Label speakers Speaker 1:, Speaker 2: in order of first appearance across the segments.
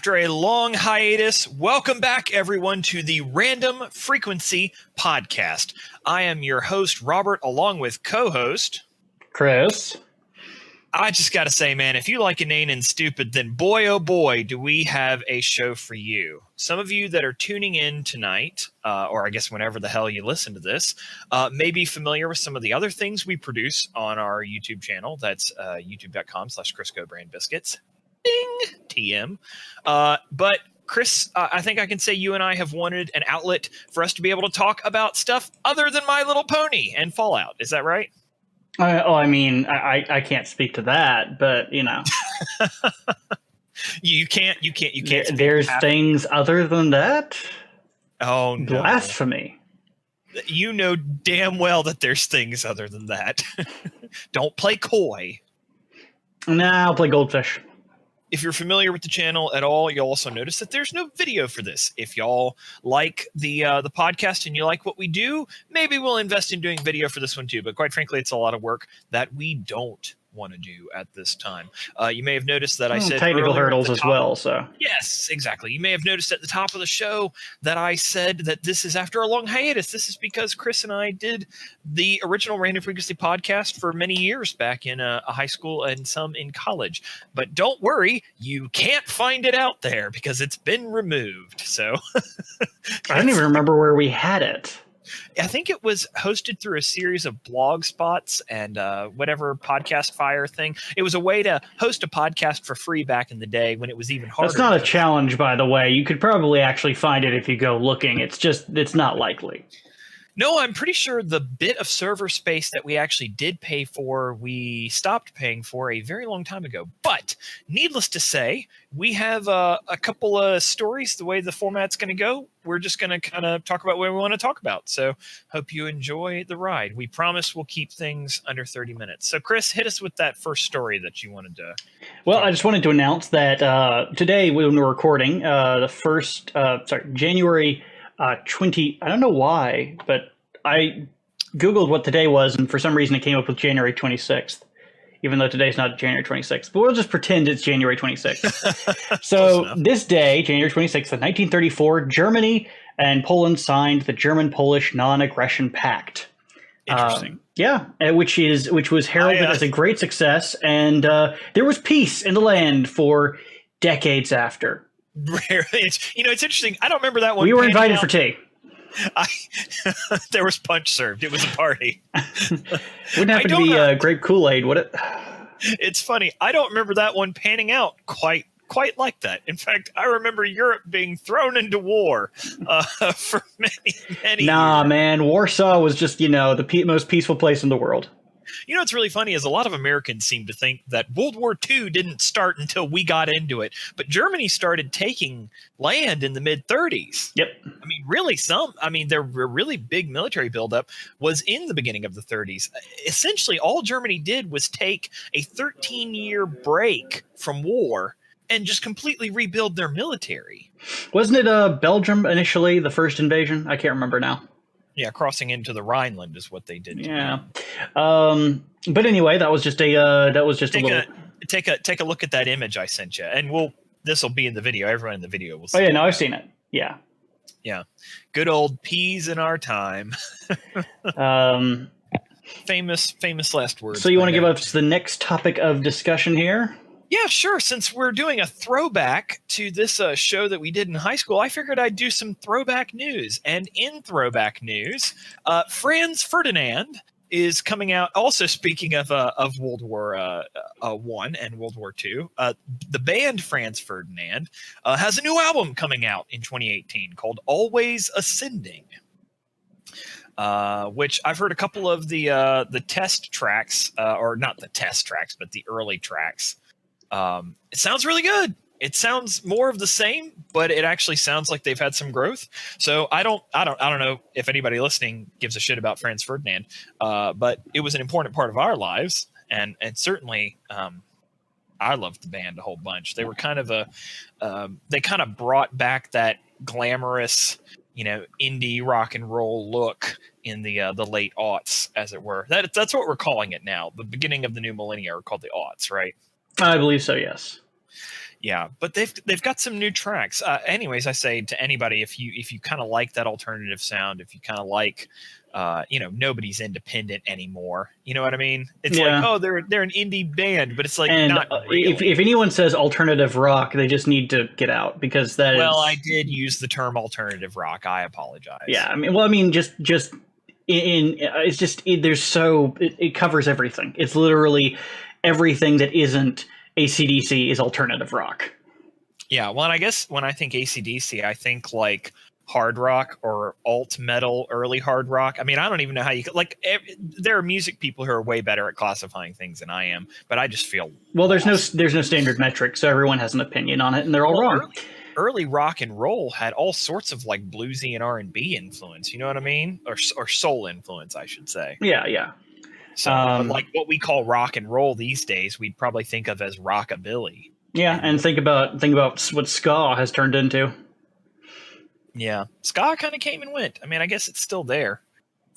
Speaker 1: After a long hiatus, welcome back everyone to the Random Frequency Podcast. I am your host, Robert, along with co-host
Speaker 2: Chris.
Speaker 1: I just got to say, man, if you like Inane and Stupid, then boy, oh boy, do we have a show for you. Some of you that are tuning in tonight, or I guess whenever the hell you listen to this, may be familiar with some of the other things we produce on our YouTube channel. That's youtube.com/Chrisco Brand Biscuits. Ding! TM. But Chris, I think I can say you and I have wanted an outlet for us to be able to talk about stuff other than My Little Pony and Fallout. Is that right?
Speaker 2: I can't speak to that, but you know,
Speaker 1: you can't.
Speaker 2: There's things other than that.
Speaker 1: Oh no!
Speaker 2: Blasphemy!
Speaker 1: You know damn well that there's things other than that. Don't play coy.
Speaker 2: Nah, I'll play Goldfish.
Speaker 1: If you're familiar with the channel at all, you'll also notice that there's no video for this. If y'all like the podcast and you like what we do, maybe we'll invest in doing video for this one too. But quite frankly, it's a lot of work that we don't want to do at this time. You may have noticed that I said
Speaker 2: technical hurdles as well. So
Speaker 1: yes, exactly. You may have noticed at the top of the show that I said that this is after a long hiatus. This is because Chris and I did the original Random Frequency podcast for many years back in a high school and some in college. But don't worry, you can't find it out there because it's been removed. So
Speaker 2: I don't even remember where we had it.
Speaker 1: I think it was hosted through a series of blog spots and whatever podcast fire thing. It was a way to host a podcast for free back in the day when it was even harder.
Speaker 2: That's not a challenge, by the way. You could probably actually find it if you go looking. It's not likely.
Speaker 1: No, I'm pretty sure the bit of server space that we actually did pay for, we stopped paying for a very long time ago. But needless to say, we have a couple of stories. The way the format's going to go, we're just going to kind of talk about what we want to talk about. So hope you enjoy the ride. We promise we'll keep things under 30 minutes. So Chris, hit us with that first story that you wanted to.
Speaker 2: Well, I just wanted to announce that today when we're recording, January 20, I don't know why, but I Googled what today was, and for some reason it came up with January 26th, even though today's not January 26th. But we'll just pretend it's January 26th. So this day, January 26th of 1934, Germany and Poland signed the German-Polish Non-Aggression Pact.
Speaker 1: Interesting.
Speaker 2: Which was heralded as a great success, and there was peace in the land for decades after.
Speaker 1: It's interesting. I don't remember that one.
Speaker 2: We were invited for tea.
Speaker 1: There was punch served. It was a party.
Speaker 2: Wouldn't happen to be grape Kool-Aid, would it?
Speaker 1: It's funny. I don't remember that one panning out quite like that. In fact, I remember Europe being thrown into war for many years.
Speaker 2: Nah, man. Warsaw was just, the most peaceful place in the world.
Speaker 1: You know what's really funny is a lot of Americans seem to think that World War II didn't start until we got into it. But Germany started taking land in the mid-30s.
Speaker 2: Yep.
Speaker 1: I mean, really their really big military buildup was in the beginning of the 30s. Essentially, all Germany did was take a 13-year break from war and just completely rebuild their military.
Speaker 2: Wasn't it Belgium initially, the first invasion? I can't remember now.
Speaker 1: Yeah, crossing into the Rhineland is what they did.
Speaker 2: Yeah, but anyway, that was just a little.
Speaker 1: Take a look at that image I sent you, and this will be in the video. Everyone in the video will see.
Speaker 2: Oh yeah, no, I've seen it. Yeah,
Speaker 1: good old peas in our time. Famous last words.
Speaker 2: So you want to give us the next topic of discussion here?
Speaker 1: Yeah, sure. Since we're doing a throwback to this show that we did in high school, I figured I'd do some throwback news. And in throwback news, Franz Ferdinand is coming out. Also, speaking of World War I and World War II, the band Franz Ferdinand has a new album coming out in 2018 called "Always Ascending." Which I've heard a couple of the test tracks, or not the test tracks, but the early tracks. It sounds really good. It sounds more of the same, but it actually sounds like they've had some growth. So I don't know if anybody listening gives a shit about Franz Ferdinand, but it was an important part of our lives, and certainly I loved the band a whole bunch. They were kind of they kind of brought back that glamorous, indie rock and roll look in the late aughts, as it were. That's what we're calling it now. The beginning of the new millennia are called the aughts, right?
Speaker 2: I believe so, yes.
Speaker 1: Yeah, but they've got some new tracks. Anyways, I say to anybody, if you kind of like that alternative sound, if you kind of like, nobody's independent anymore. You know what I mean? It's like,
Speaker 2: Yeah.
Speaker 1: oh, they're an indie band, but it's like
Speaker 2: And
Speaker 1: not really.
Speaker 2: if anyone says alternative rock, they just need to get out, because that
Speaker 1: Well,
Speaker 2: is.
Speaker 1: I did use the term alternative rock. I apologize.
Speaker 2: Yeah, I mean, just it's just it covers everything. It's literally everything that isn't AC/DC is alternative rock.
Speaker 1: Yeah, well, and I guess when I think AC/DC, I think like hard rock or alt metal, early hard rock. I mean, I don't even know how you like. There are music people who are way better at classifying things than I am, but I just feel
Speaker 2: well.
Speaker 1: lost.
Speaker 2: There's no standard metric, so everyone has an opinion on it, and they're all wrong.
Speaker 1: Early rock and roll had all sorts of like bluesy and R&B influence. You know what I mean? Or soul influence, I should say.
Speaker 2: Yeah, yeah.
Speaker 1: So, but like what we call rock and roll these days, we'd probably think of as rockabilly.
Speaker 2: Yeah, and think about what ska has turned into.
Speaker 1: Yeah, ska kind of came and went. I mean, I guess it's still there,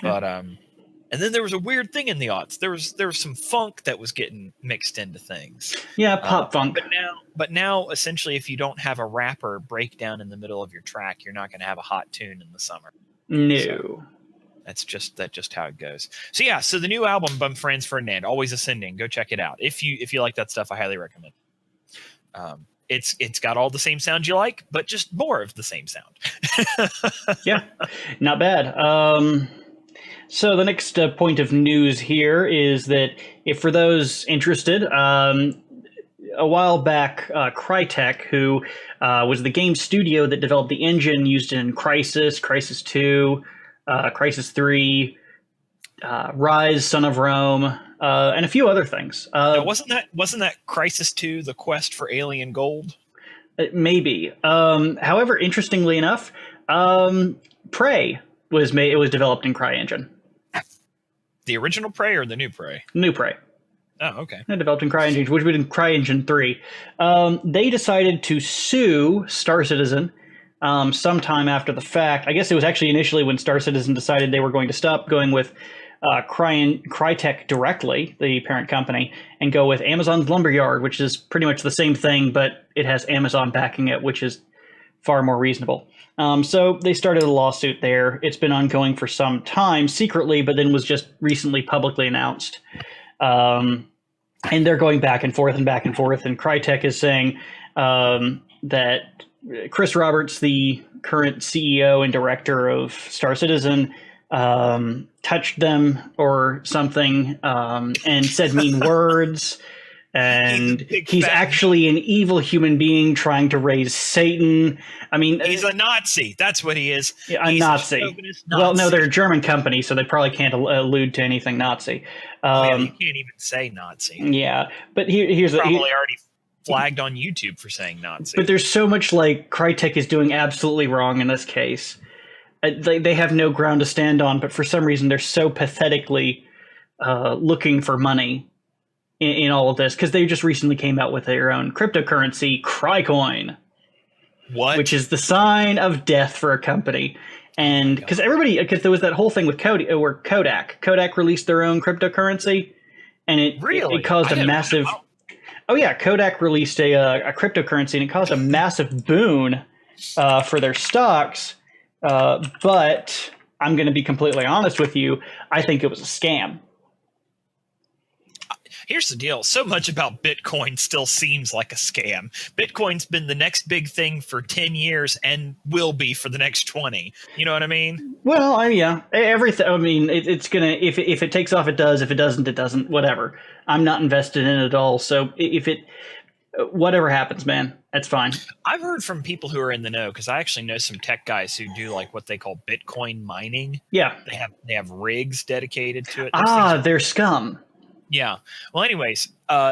Speaker 1: but and then there was a weird thing in the aughts. There was some funk that was getting mixed into things.
Speaker 2: Yeah, pop funk.
Speaker 1: But now, essentially, if you don't have a rapper breakdown in the middle of your track, you're not going to have a hot tune in the summer.
Speaker 2: No.
Speaker 1: So that's just how it goes. So yeah, so the new album by Franz Ferdinand, Always Ascending. Go check it out if you like that stuff. I highly recommend. It's got all the same sounds you like, but just more of the same sound.
Speaker 2: Yeah, not bad. So the next point of news here is that if for those interested, a while back, Crytek, who was the game studio that developed the engine used in Crisis, Crisis 2, Crisis 3, Rise, Son of Rome, and a few other things.
Speaker 1: Now, wasn't that Crisis 2 the quest for alien gold?
Speaker 2: Maybe. However, interestingly enough, Prey was made. It was developed in CryEngine.
Speaker 1: The original Prey or the new Prey?
Speaker 2: New Prey.
Speaker 1: Oh, okay.
Speaker 2: Developed in CryEngine, which would be in CryEngine 3. They decided to sue Star Citizen sometime after the fact. I guess it was actually initially when Star Citizen decided they were going to stop going with Crytek directly, the parent company, and go with Amazon's Lumberyard, which is pretty much the same thing, but it has Amazon backing it, which is far more reasonable. So they started a lawsuit there. It's been ongoing for some time secretly, but then was just recently publicly announced. And they're going back and forth and back and forth. And Crytek is saying that Chris Roberts, the current CEO and director of Star Citizen, touched them or something and said mean words. And he's actually an evil human being trying to raise Satan. I mean,
Speaker 1: he's a Nazi. That's what he is.
Speaker 2: A Nazi. Well, no, they're a German company, so they probably can't allude to anything Nazi.
Speaker 1: You can't even say Nazi.
Speaker 2: Yeah, but here's
Speaker 1: probably already flagged on YouTube for saying Nazi.
Speaker 2: But there's so much like Crytek is doing absolutely wrong in this case. They have no ground to stand on, but for some reason they're so pathetically looking for money in all of this, because they just recently came out with their own cryptocurrency, Crycoin.
Speaker 1: What?
Speaker 2: Which is the sign of death for a company. And because there was that whole thing with Kodak released their own cryptocurrency, and it caused a massive. Oh yeah, Kodak released a cryptocurrency, and it caused a massive boon for their stocks. But I'm going to be completely honest with you. I think it was a scam.
Speaker 1: Here's the deal. So much about Bitcoin still seems like a scam. Bitcoin's been the next big thing for 10 years and will be for the next 20. You know what I mean?
Speaker 2: Well, yeah. Everything. I mean, it's going to, if it takes off, it does. If it doesn't, it doesn't. Whatever. I'm not invested in it at all. So whatever happens, man, that's fine. I've
Speaker 1: heard from people who are in the know, because I actually know some tech guys who do like what they call Bitcoin mining.
Speaker 2: Yeah.
Speaker 1: They have rigs dedicated to it.
Speaker 2: They're scum.
Speaker 1: Yeah. Well, anyways,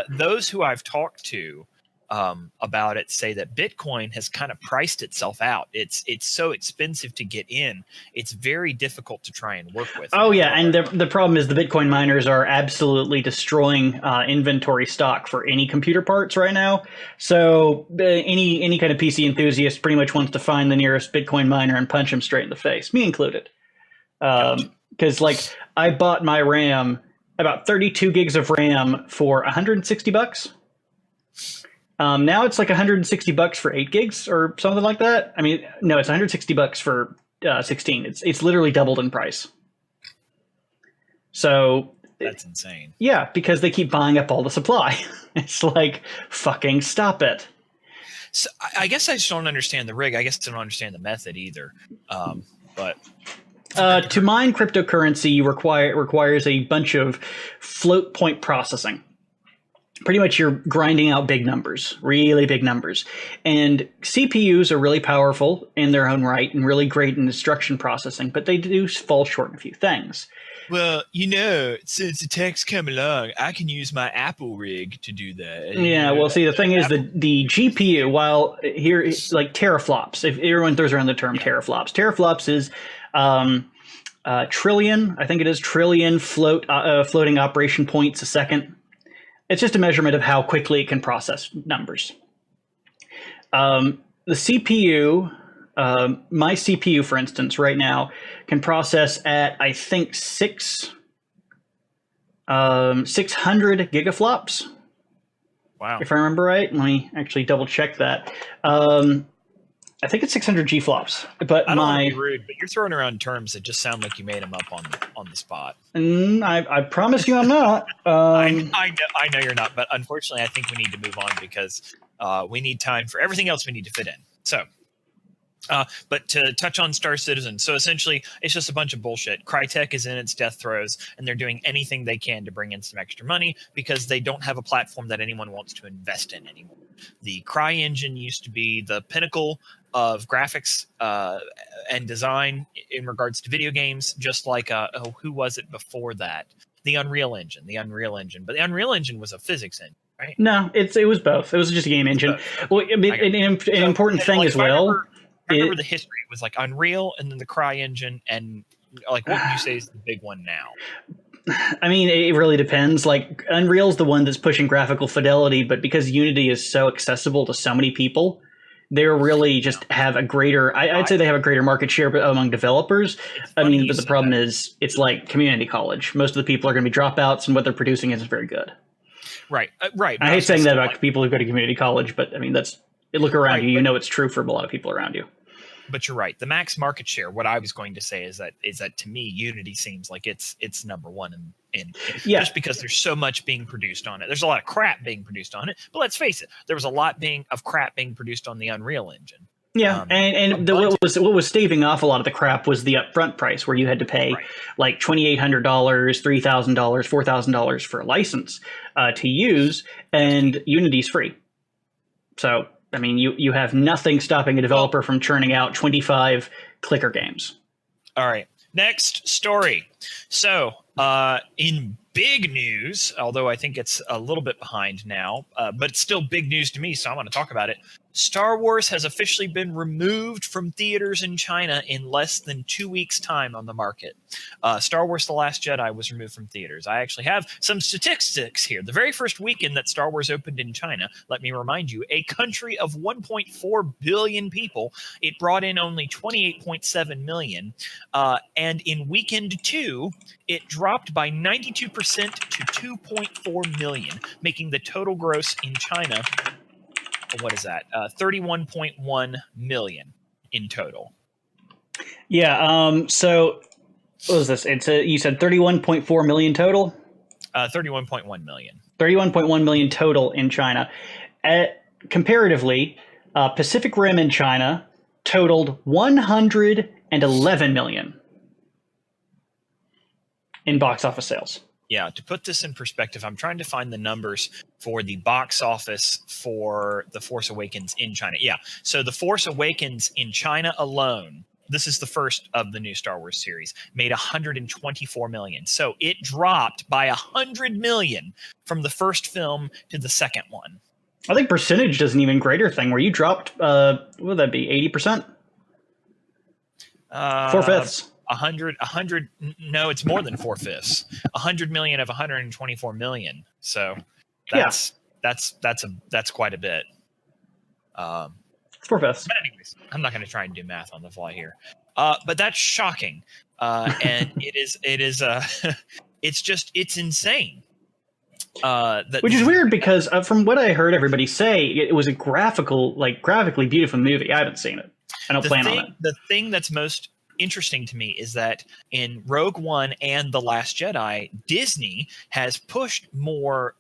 Speaker 1: those who I've talked to about it say that Bitcoin has kind of priced itself out. It's so expensive to get in. It's very difficult to try and work with. Oh, yeah.
Speaker 2: And the problem is the Bitcoin miners are absolutely destroying inventory stock for any computer parts right now. So any kind of PC enthusiast pretty much wants to find the nearest Bitcoin miner and punch him straight in the face, me included. Because I bought my RAM, about 32 gigs of RAM for $160. Now it's like $160 for 8 gigs or something like that. I mean, no, it's $160 for 16. It's literally doubled in price. So
Speaker 1: That's insane.
Speaker 2: Yeah, because they keep buying up all the supply. It's like, fucking stop it.
Speaker 1: So I guess I just don't understand the rig. I guess I don't understand the method either. But
Speaker 2: to mine cryptocurrency requires a bunch of float point processing. Pretty much you're grinding out big numbers, really big numbers. And CPUs are really powerful in their own right and really great in instruction processing, but they do fall short in a few things.
Speaker 1: Well, since the tech's come along, I can use my Apple rig to do that.
Speaker 2: Yeah, well, see, the thing is the GPU, while here it's like teraflops, if everyone throws around the term teraflops is trillion, I think it is trillion floating operation points a second. It's just a measurement of how quickly it can process numbers. The CPU, my CPU, for instance, right now can process at, I think, 600 gigaflops.
Speaker 1: Wow.
Speaker 2: If I remember right. Let me actually double check that. I think it's 600 G-flops. But
Speaker 1: I don't want to be rude, but you're throwing around terms that just sound like you made them up on the spot.
Speaker 2: I promise you I'm not.
Speaker 1: I know you're not, but unfortunately I think we need to move on because we need time for everything else we need to fit in. So, but to touch on Star Citizen, so essentially it's just a bunch of bullshit. Crytek is in its death throes, and they're doing anything they can to bring in some extra money because they don't have a platform that anyone wants to invest in anymore. The Cry engine used to be the pinnacle of graphics and design in regards to video games, just like who was it before that? The Unreal Engine. But the Unreal Engine was a physics engine, right?
Speaker 2: No, it was both. It was just a game engine. Well, I mean, an important thing as well.
Speaker 1: I remember the history. It was like Unreal and then the Cry engine, and like what would you say is the big one now?
Speaker 2: I mean, it really depends. Like Unreal's the one that's pushing graphical fidelity, but because Unity is so accessible to so many people, they're really just have a greater. I'd say they have a greater market share among developers. I mean, but the problem is it's like community college. Most of the people are going to be dropouts, and what they're producing isn't very good.
Speaker 1: Right, right.
Speaker 2: I hate saying that about people who go to community college, but I mean look around you. You know it's true for a lot of people around you.
Speaker 1: But you're right. The max market share. What I was going to say is that to me, Unity seems like it's number one in just because there's so much being produced on it. There's a lot of crap being produced on it. But let's face it, there was a lot of crap being produced on the Unreal Engine.
Speaker 2: Yeah, what was staving off a lot of the crap was the upfront price, where you had to pay like $2,800, $3,000, $4,000 for a license to use, and Unity's free. So. I mean, you have nothing stopping a developer from churning out 25 clicker games.
Speaker 1: All right. Next story. So, in big news, although I think it's a little bit behind now, but it's still big news to me, so I want to talk about it. Star Wars has officially been removed from theaters in China in less than 2 weeks' time on the market. Star Wars The Last Jedi was removed from theaters. I actually have some statistics here. The very first weekend that Star Wars opened in China, let me remind you, a country of 1.4 billion people, it brought in only 28.7 million. And in weekend 2, it dropped by 92% to 2.4 million, making the total gross in China, what is that? 31.1 million in total.
Speaker 2: Yeah. So what was this? You said 31.4 million total?
Speaker 1: 31.1 million.
Speaker 2: 31.1 million total in China. Comparatively, Pacific Rim in China totaled 111 million in box office sales.
Speaker 1: Yeah, to put this in perspective, I'm trying to find the numbers for the box office for The Force Awakens in China. Yeah, so The Force Awakens in China alone, this is the first of the new Star Wars series, made 124 million. So it dropped by 100 million from the first film to the second one.
Speaker 2: I think percentage does an even greater thing, where you dropped, what would that be, 80%? 4/5.
Speaker 1: 100 no, it's more than 4/5. 100 million of 124 million. So that's quite a bit.
Speaker 2: 4/5.
Speaker 1: But anyways, I'm not going to try and do math on the fly here. But that's shocking. And it's insane.
Speaker 2: Which is weird because from what I heard everybody say, it was a graphically beautiful movie. I haven't seen it. I don't plan on it.
Speaker 1: The thing that's most interesting to me is that in Rogue One and The Last Jedi, Disney has pushed more,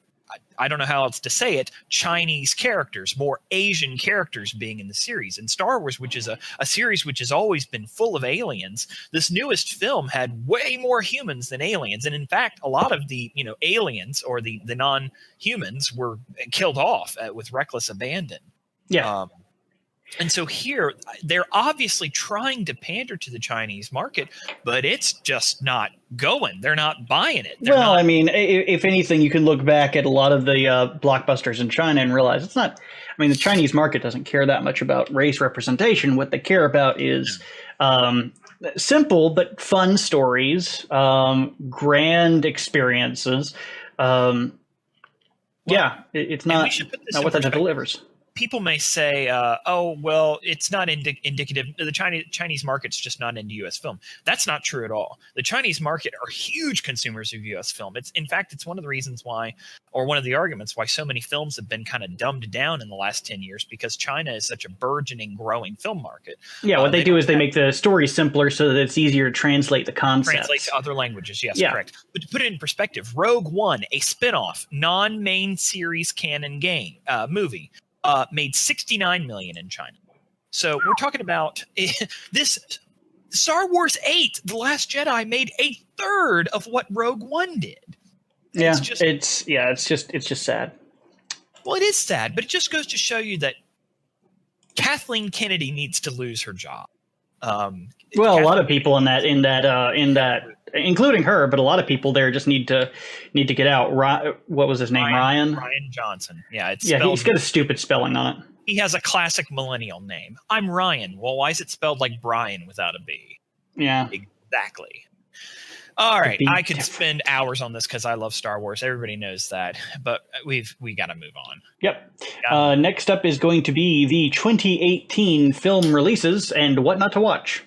Speaker 1: I don't know how else to say it, Chinese characters, more Asian characters being in the series. And Star Wars, which is a series which has always been full of aliens, this newest film had way more humans than aliens. And in fact, a lot of the aliens or the non-humans were killed off with reckless abandon.
Speaker 2: Yeah.
Speaker 1: And so here, they're obviously trying to pander to the Chinese market, but it's just not going. They're not buying it.
Speaker 2: I mean, if anything, you can look back at a lot of the blockbusters in China and realize it's not. I mean, the Chinese market doesn't care that much about race representation. What they care about is simple but fun stories, grand experiences. It's not what that delivers.
Speaker 1: People may say, "Oh, well, it's not indicative. The Chinese market's just not into U.S. film." That's not true at all. The Chinese market are huge consumers of U.S. film. In fact, it's one of the reasons why, or one of the arguments why, so many films have been kind of dumbed down in the last 10 years, because China is such a burgeoning, growing film market.
Speaker 2: Yeah, what they do is they make the story simpler so that it's easier to translate the concepts.
Speaker 1: Translate to other languages. Yes, correct. But to put it in perspective, Rogue One, a spin-off, non-main series canon movie. Made $69 million in China. So we're talking about this. Star Wars 8, The Last Jedi, made a third of what Rogue One did.
Speaker 2: It's just sad.
Speaker 1: Well, it is sad, but it just goes to show you that Kathleen Kennedy needs to lose her job.
Speaker 2: A lot of people in that, including her, but a lot of people there just need to get out. What was his name? Ryan
Speaker 1: Johnson. Yeah,
Speaker 2: he's got a stupid spelling on it.
Speaker 1: He has a classic millennial name. I'm Ryan. Well, why is it spelled like Brian without a B?
Speaker 2: Yeah,
Speaker 1: exactly. All right, I could spend hours on this because I love Star Wars. Everybody knows that, but we got to move on.
Speaker 2: Yep. Next up is going to be the 2018 film releases and what not to watch.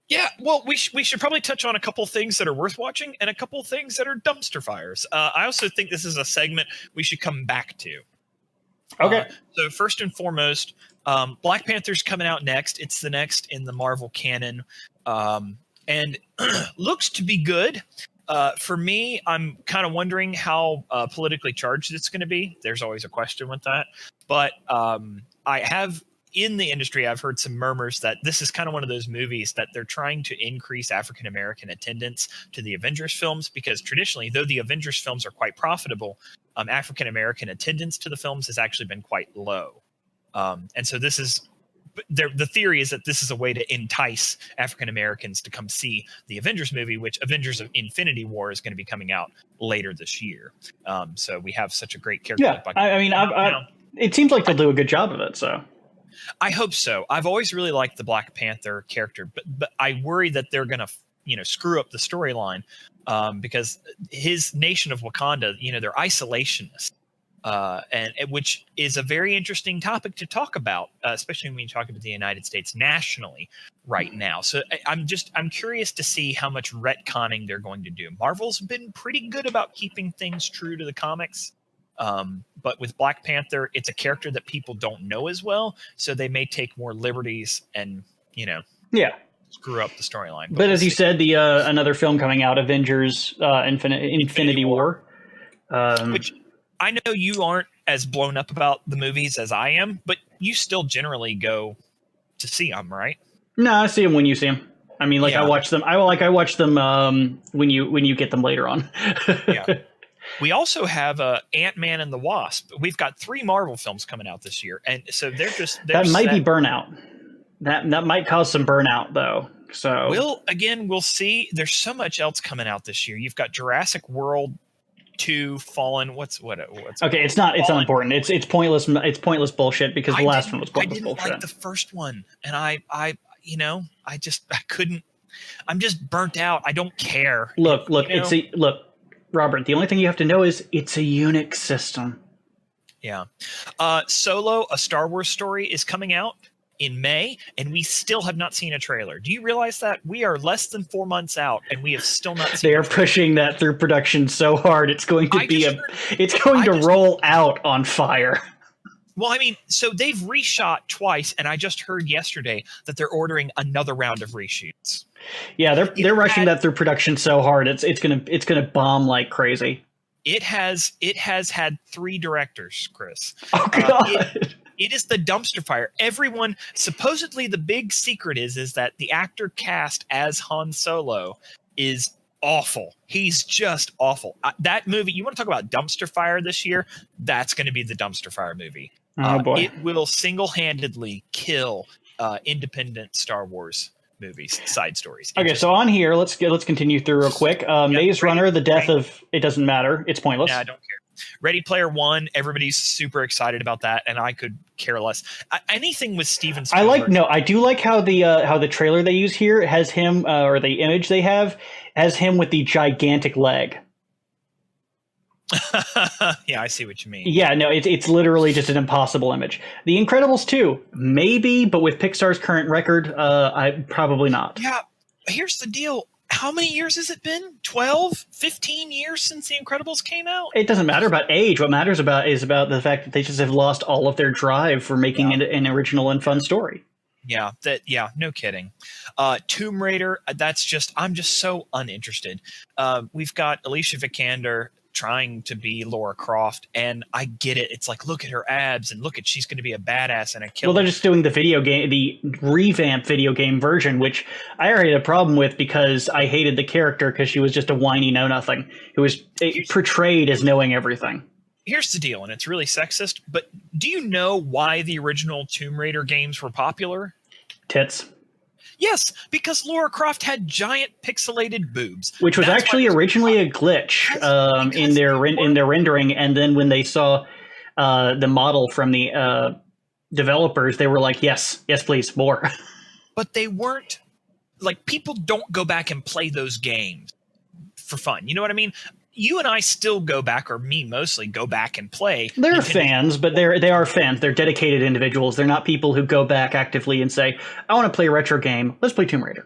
Speaker 1: Yeah, well, we should probably touch on a couple things that are worth watching and a couple things that are dumpster fires. I also think this is a segment we should come back to.
Speaker 2: Okay.
Speaker 1: So first and foremost, Black Panther's coming out next. It's the next in the Marvel canon. And looks to be good. For me, I'm kind of wondering how politically charged it's going to be. There's always a question with that. But I have, in the industry, I've heard some murmurs that this is kind of one of those movies that they're trying to increase African-American attendance to the Avengers films, because traditionally, though the Avengers films are quite profitable, African-American attendance to the films has actually been quite low. And so this is... The theory is that this is a way to entice African Americans to come see the Avengers movie, which Avengers of Infinity War is going to be coming out later this year. So we have such a great character.
Speaker 2: Yeah, it seems like they'll do a good job of it. So
Speaker 1: I hope so. I've always really liked the Black Panther character, but I worry that they're going to screw up the storyline because his nation of Wakanda, they're isolationists. And which is a very interesting topic to talk about, especially when you talk about the United States nationally right now. So I'm curious to see how much retconning they're going to do. Marvel's been pretty good about keeping things true to the comics. But with Black Panther, it's a character that people don't know as well. So they may take more liberties and, screw up the storyline.
Speaker 2: But as you said, the another film coming out, Avengers Infinity War.
Speaker 1: Which I know you aren't as blown up about the movies as I am, but you still generally go to see them, right?
Speaker 2: No, I see them when you see them. I mean, I watch them. I watch them when you get them later on.
Speaker 1: Yeah. We also have Ant-Man and the Wasp. We've got 3 Marvel films coming out this year, and so they're
Speaker 2: might be burnout. That might cause some burnout, though. So
Speaker 1: we'll see. There's so much else coming out this year. You've got Jurassic World 2, Fallen. What's
Speaker 2: okay? It's not important. It's pointless. It's pointless bullshit because the last one was pointless bullshit.
Speaker 1: I didn't like the first one, and I couldn't. I'm just burnt out. I don't care.
Speaker 2: Look, Robert. The only thing you have to know is it's a Unix system.
Speaker 1: Yeah. Solo, a Star Wars story, is coming out. in May, and we still have not seen a trailer. Do you realize that? We are less than 4 months out, and we have still not seen
Speaker 2: They are pushing that through production so hard, it's going to roll out on fire.
Speaker 1: Well, I mean, so they've reshot twice, and I just heard yesterday that they're ordering another round of reshoots.
Speaker 2: Yeah, they're rushing that through production so hard, it's gonna bomb like crazy.
Speaker 1: It has had 3 directors, Chris.
Speaker 2: Oh God.
Speaker 1: It is the dumpster fire. Everyone, supposedly the big secret is that the actor cast as Han Solo is awful. He's just awful. That movie, you want to talk about dumpster fire this year? That's going to be the dumpster fire movie.
Speaker 2: Oh boy.
Speaker 1: It will single-handedly kill independent Star Wars movies, side stories.
Speaker 2: Okay, so on here, let's continue through real quick. Maze Runner, the death of it doesn't matter. It's pointless.
Speaker 1: Yeah, I don't care. Ready Player One, everybody's super excited about that, and I could care less. Anything with Steven Spielberg.
Speaker 2: I do like how the trailer they use here has him, or the image they have has him with the gigantic leg.
Speaker 1: Yeah, I see what you mean.
Speaker 2: Yeah, no, it's literally just an impossible image. The Incredibles 2, maybe, but with Pixar's current record, I probably not.
Speaker 1: Yeah, here's the deal. How many years has it been? 12, 15 years since The Incredibles came out?
Speaker 2: It doesn't matter about age. What matters is about the fact that they just have lost all of their drive for making an original and fun story.
Speaker 1: Yeah, no kidding. Tomb Raider, I'm just so uninterested. We've got Alicia Vikander trying to be Lara Croft, and I get it. It's like, look at her abs, and she's going to be a badass and a killer.
Speaker 2: Well, they're just doing the revamped video game version, which I already had a problem with because I hated the character because she was just a whiny know-nothing who was portrayed as knowing everything.
Speaker 1: Here's the deal, and it's really sexist, but do you know why the original Tomb Raider games were popular?
Speaker 2: Tits.
Speaker 1: Yes, because Lara Croft had giant pixelated boobs,
Speaker 2: which was actually originally a glitch in their rendering, and then when they saw the model from the developers, they were like, "Yes, please, more."
Speaker 1: But they weren't like, people don't go back and play those games for fun. You know what I mean? You and I still go back, or me mostly, go back and play.
Speaker 2: They're fans, but they are fans. They're dedicated individuals. They're not people who go back actively and say, I want to play a retro game. Let's play Tomb Raider.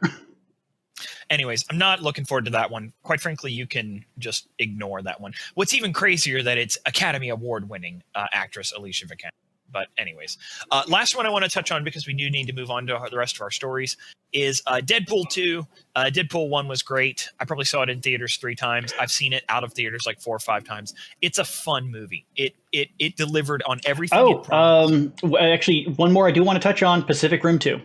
Speaker 1: Anyways, I'm not looking forward to that one. Quite frankly, you can just ignore that one. What's even crazier that it's Academy Award winning actress Alicia Vikander. But anyways, last one I want to touch on, because we do need to move on to the rest of our stories, is Deadpool 2. Deadpool 1 was great. I probably saw it in theaters 3 times. I've seen it out of theaters like 4 or 5 times. It's a fun movie. It delivered on everything it promised.
Speaker 2: Actually, one more I do want to touch on, Pacific Rim 2.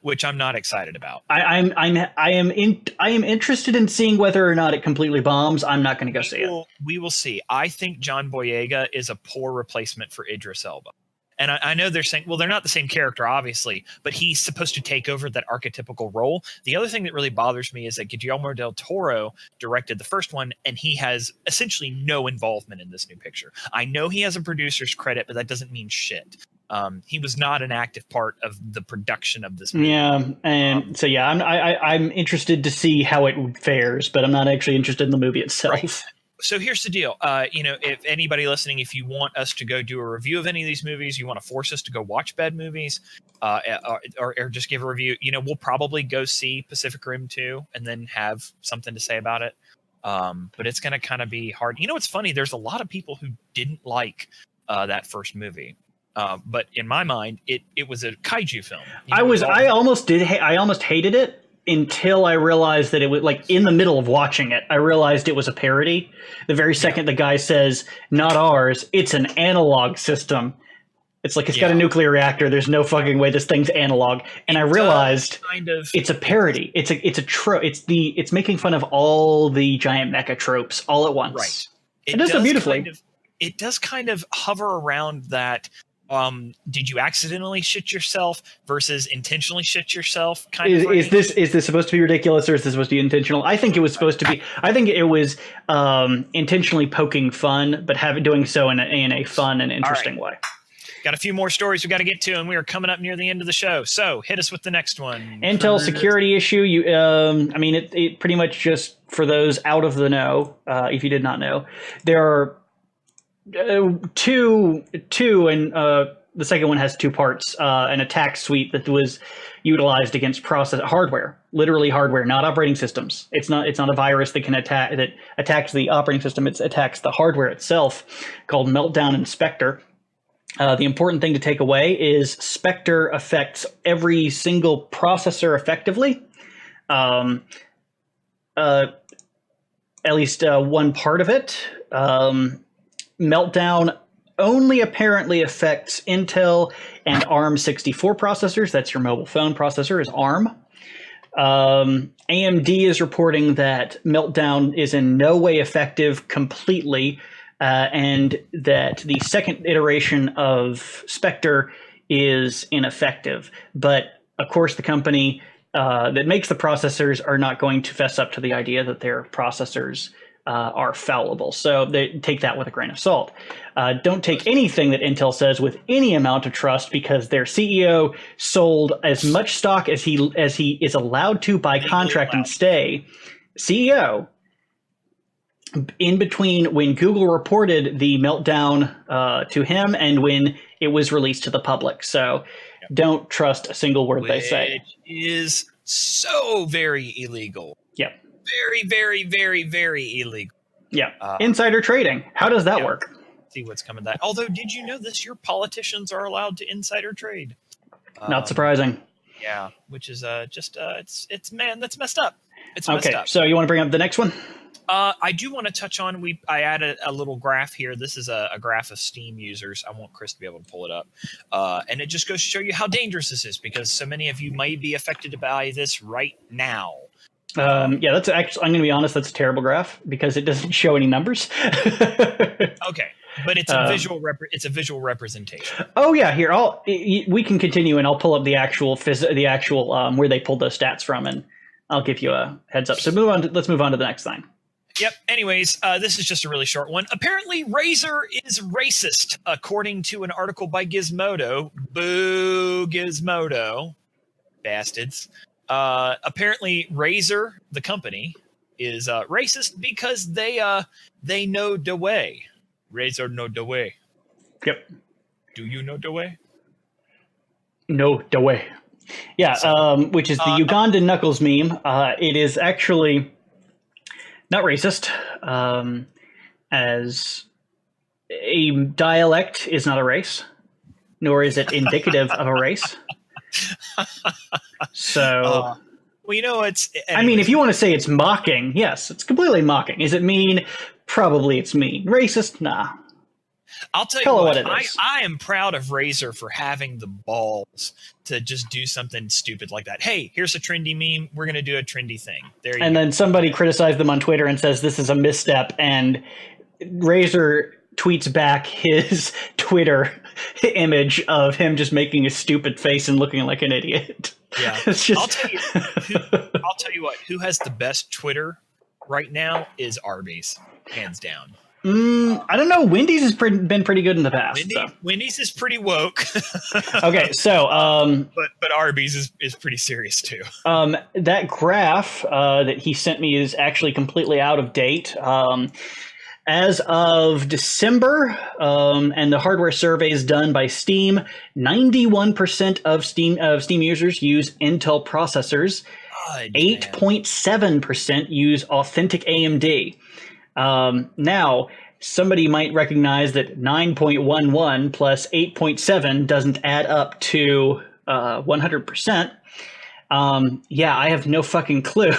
Speaker 1: Which I'm not excited about.
Speaker 2: I am interested in seeing whether or not it completely bombs. I'm not going to go see it.
Speaker 1: We will see. I think John Boyega is a poor replacement for Idris Elba. And I know they're saying, well, they're not the same character, obviously, but he's supposed to take over that archetypical role. The other thing that really bothers me is that Guillermo del Toro directed the first one, and he has essentially no involvement in this new picture. I know he has a producer's credit, but that doesn't mean shit. He was not an active part of the production of this movie. Yeah,
Speaker 2: and so yeah, I'm interested to see how it fares, but I'm not actually interested in the movie itself.
Speaker 1: Right. So here's the deal. If anybody listening, if you want us to go do a review of any of these movies, you want to force us to go watch bad movies, or just give a review, we'll probably go see Pacific Rim 2 and then have something to say about it. But it's going to kind of be hard. It's funny. There's a lot of people who didn't like that first movie. But in my mind, it was a kaiju film.
Speaker 2: I almost hated it until I realized that it was, like, in the middle of watching it, I realized it was a parody. The very second the guy says, "Not ours, it's an analog system." It's like, it's got a nuclear reactor. There's no fucking way this thing's analog. And I realized it's a parody. It's a trope. It's making fun of all the giant mecha tropes all at once.
Speaker 1: Right.
Speaker 2: It does so beautifully.
Speaker 1: It does kind of hover around that. Did you accidentally shit yourself versus intentionally shit yourself?
Speaker 2: Is this supposed to be ridiculous, or is this supposed to be intentional? I think it was supposed to be. I think it was intentionally poking fun, but doing so in a fun and interesting way.
Speaker 1: Got a few more stories we got to get to, and we are coming up near the end of the show. So hit us with the next one.
Speaker 2: Intel security issue. It pretty much, just for those out of the know, if you did not know, there are two and the second one has two parts: an attack suite that was utilized against hardware, literally hardware, not operating systems. It's not a virus that attacks the operating system. It attacks the hardware itself, called Meltdown and Spectre. The important thing to take away is Spectre affects every single processor effectively. At least one part of it. Meltdown only apparently affects Intel and ARM64 processors. That's your mobile phone processor, is ARM. AMD is reporting that Meltdown is in no way effective completely, and that the second iteration of Spectre is ineffective. But of course, the company that makes the processors are not going to fess up to the idea that their processors are fallible. So they take that with a grain of salt. Don't take anything that Intel says with any amount of trust, because their CEO sold as much stock as he is allowed to by contract and stay. CEO, in between when Google reported the Meltdown to him and when it was released to the public. So don't trust a single word they say.
Speaker 1: Which is so very illegal.
Speaker 2: Yep.
Speaker 1: Very, very, very, very illegal.
Speaker 2: Yeah. Insider trading. How does that work?
Speaker 1: See what's coming. That. Although, did you know this? Your politicians are allowed to insider trade.
Speaker 2: Not surprising.
Speaker 1: Yeah, which is it's man, that's messed up. It's messed up.
Speaker 2: So you want to bring up the next one?
Speaker 1: I do want to touch on. I added a little graph here. This is a graph of Steam users. I want Chris to be able to pull it up, and it just goes to show you how dangerous this is, because so many of you might be affected by this right now.
Speaker 2: Yeah, that's actually. I'm going to be honest. That's a terrible graph because it doesn't show any numbers.
Speaker 1: Okay, but it's a visual. It's a visual representation.
Speaker 2: Oh yeah, here we can continue, and I'll pull up the actual where they pulled those stats from, and I'll give you a heads up. So let's move on to the next thing.
Speaker 1: Yep. Anyways, this is just a really short one. Apparently, Razer is racist, according to an article by Gizmodo. Boo, Gizmodo, bastards. Apparently, Razer, the company, is racist because they know the way. Razer know the way.
Speaker 2: Yep.
Speaker 1: Do you know the way?
Speaker 2: No, the way. Yeah, which is the Ugandan Knuckles meme. It is actually not racist, as a dialect is not a race, nor is it indicative of a race. So,
Speaker 1: well, you know,
Speaker 2: I mean, if you want to say it's mocking, yes, it's completely mocking. Is it mean? Probably it's mean. Racist? Nah.
Speaker 1: I'll tell you what, I am proud of Razer for having the balls to just do something stupid like that. Hey, here's a trendy meme. We're going to do a trendy thing. There you go.
Speaker 2: And then somebody criticized them on Twitter and says this is a misstep, and Razer tweets back his Twitter image of him just making a stupid face and looking like an idiot.
Speaker 1: Yeah.
Speaker 2: It's just...
Speaker 1: I'll tell you what, who has the best Twitter right now is Arby's, hands down.
Speaker 2: I don't know. Wendy's has been pretty good in the past.
Speaker 1: Wendy's is pretty woke.
Speaker 2: Okay, so
Speaker 1: but Arby's is pretty serious too.
Speaker 2: That graph that he sent me is actually completely out of date. As of December, and the hardware surveys done by Steam, 91% of Steam users use Intel processors. 8.7% use authentic AMD. Now, somebody might recognize that 9.11 plus 8.7 doesn't add up to 100%. Yeah, I have no fucking clue.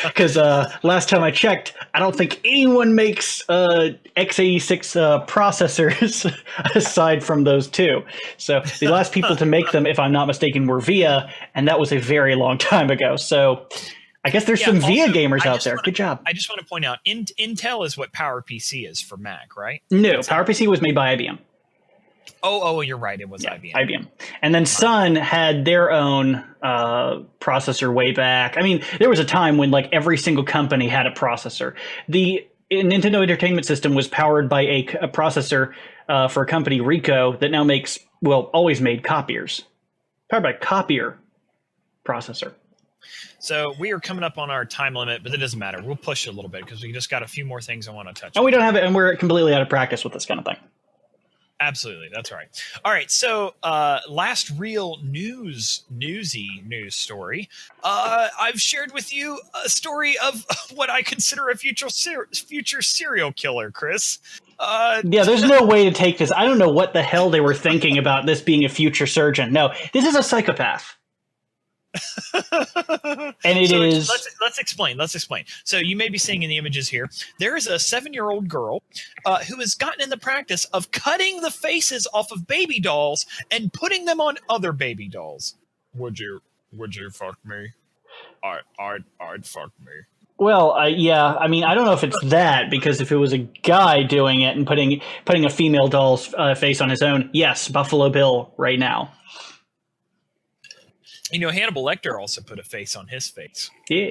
Speaker 2: Because last time I checked, I don't think anyone makes x86 processors aside from those two. So the last people to make them, if I'm not mistaken, were VIA, and that was a very long time ago. So I guess there's some VIA gamers out there. Good job.
Speaker 1: I just want to point out, Intel is what PowerPC is for Mac, right?
Speaker 2: No, PowerPC was made by IBM.
Speaker 1: Oh, you're right. It was IBM.
Speaker 2: IBM. And then Sun had their own processor way back. I mean, there was a time when like every single company had a processor. The Nintendo Entertainment System was powered by a processor for a company, Ricoh, that now makes, always made copiers. Powered by a copier processor.
Speaker 1: So we are coming up on our time limit, but it doesn't matter. We'll push it a little bit because we just got a few more things I want to touch on.
Speaker 2: We don't have it, and we're completely out of practice with this kind of thing.
Speaker 1: Absolutely, that's right. All right, so last real newsy news story. I've shared with you a story of what I consider a future serial killer, Chris.
Speaker 2: Yeah, there's no way to take this. I don't know what the hell they were thinking about this being a future surgeon. No, this is a psychopath. And it is.
Speaker 1: Let's explain. So you may be seeing in the images here, there is a 7-year-old girl who has gotten in the practice of cutting the faces off of baby dolls and putting them on other baby dolls. Would you fuck me? I'd fuck me.
Speaker 2: Well, yeah. I mean, I don't know if it's that, because if it was a guy doing it and putting a female doll's face on his own, yes, Buffalo Bill right now.
Speaker 1: You know, Hannibal Lecter also put a face on his face.
Speaker 2: Yeah.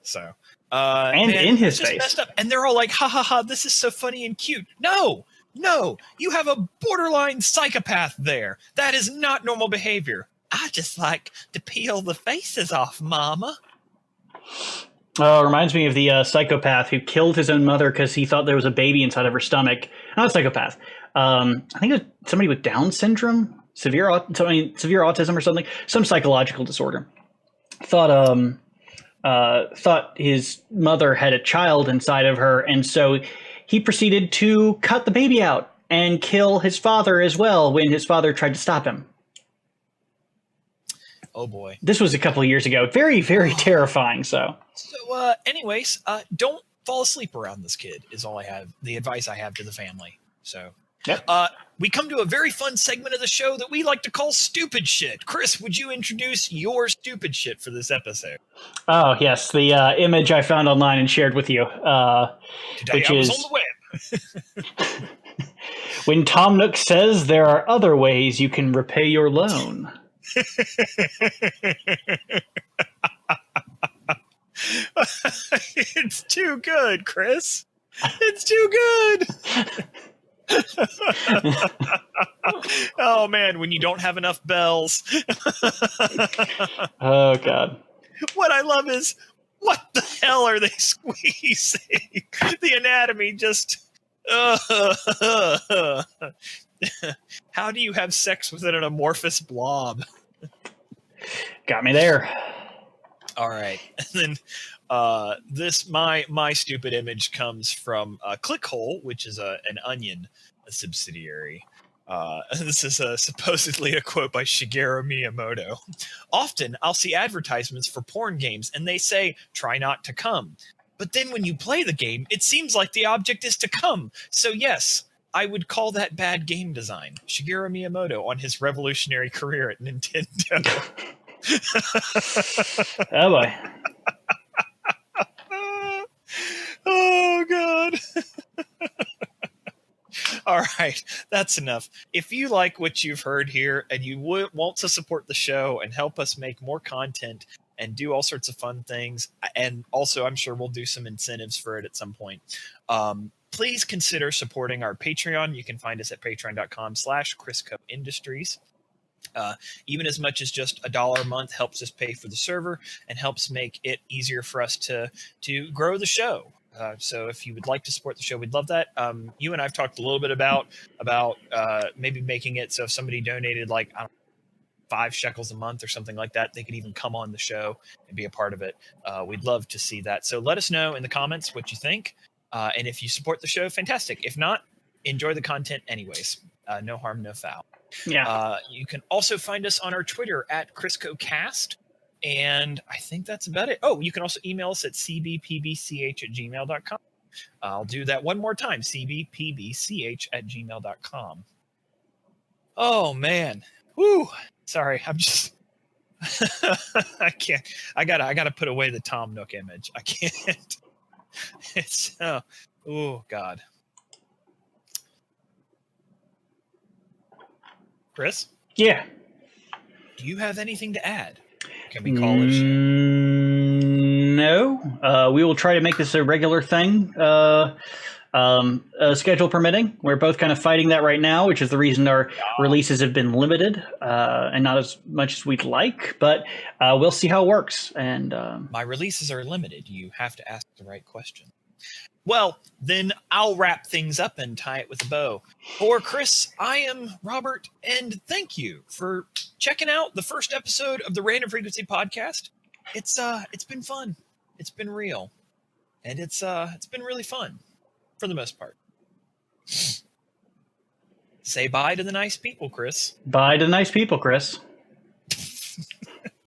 Speaker 1: So,
Speaker 2: and man, in his face.
Speaker 1: Messed up. And they're all like, ha ha ha, this is so funny and cute. No, you have a borderline psychopath there. That is not normal behavior. I just like to peel the faces off, mama.
Speaker 2: Oh, it reminds me of the psychopath who killed his own mother because he thought there was a baby inside of her stomach. Not a psychopath. I think it was somebody with Down syndrome, severe autism or something, some psychological disorder. Thought his mother had a child inside of her, and so he proceeded to cut the baby out and kill his father as well when his father tried to stop him.
Speaker 1: Oh boy.
Speaker 2: This was a couple of years ago. Very, very terrifying. So
Speaker 1: anyways, don't fall asleep around this kid is all I have. The advice I have to the family. So
Speaker 2: yep.
Speaker 1: We come to a very fun segment of the show that we like to call Stupid Shit. Chris, would you introduce your stupid shit for this episode?
Speaker 2: Oh, yes. The image I found online and shared with you.
Speaker 1: Today I was on the web.
Speaker 2: When Tom Nook says there are other ways you can repay your loan.
Speaker 1: It's too good, Chris. It's too good. Oh man, when you don't have enough bells.
Speaker 2: Oh god.
Speaker 1: What I love is, what the hell are they squeezing? The anatomy just how do you have sex with an amorphous blob?
Speaker 2: Got me there.
Speaker 1: All right. And then this my stupid image comes from Clickhole, which is an Onion subsidiary. This is supposedly a quote by Shigeru Miyamoto. Often I'll see advertisements for porn games and they say, try not to come. But then when you play the game, it seems like the object is to come. So yes, I would call that bad game design. Shigeru Miyamoto on his revolutionary career at Nintendo.
Speaker 2: Oh boy.
Speaker 1: Oh god. All right, that's enough. If you like what you've heard here and you want to support the show and help us make more content and do all sorts of fun things, and also I'm sure we'll do some incentives for it at some point, please consider supporting our Patreon. You can find us at patreon.com/Chrisco Industries. Even as much as just $1 a month helps us pay for the server and helps make it easier for us to grow the show. So if you would like to support the show, we'd love that. You and I've talked a little bit about maybe making it so if somebody donated like, I don't know, 5 shekels a month or something like that, they could even come on the show and be a part of it. We'd love to see that. So let us know in the comments what you think. And if you support the show, fantastic. If not, enjoy the content anyways. No harm, no foul.
Speaker 2: Yeah.
Speaker 1: You can also find us on our Twitter at CriscoCast. And I think that's about it. Oh, you can also email us at cbpbch@gmail.com. I'll do that one more time, cbpbch@gmail.com. Oh, man. Woo. Sorry, I'm just... I can't. I gotta put away the Tom Nook image. I can't. It's... oh, God. Chris?
Speaker 2: Yeah.
Speaker 1: Do you have anything to add? Can we call it?
Speaker 2: No. We will try to make this a regular thing, schedule permitting. We're both kind of fighting that right now, which is the reason our releases have been limited and not as much as we'd like. But we'll see how it works. And
Speaker 1: my releases are limited. You have to ask the right question. Well, then I'll wrap things up and tie it with a bow. For Chris, I am Robert, and thank you for checking out the first episode of the Random Frequency Podcast. It's been fun. It's been real. And it's been really fun for the most part. Say bye to the nice people, Chris.
Speaker 2: Bye to the nice people, Chris.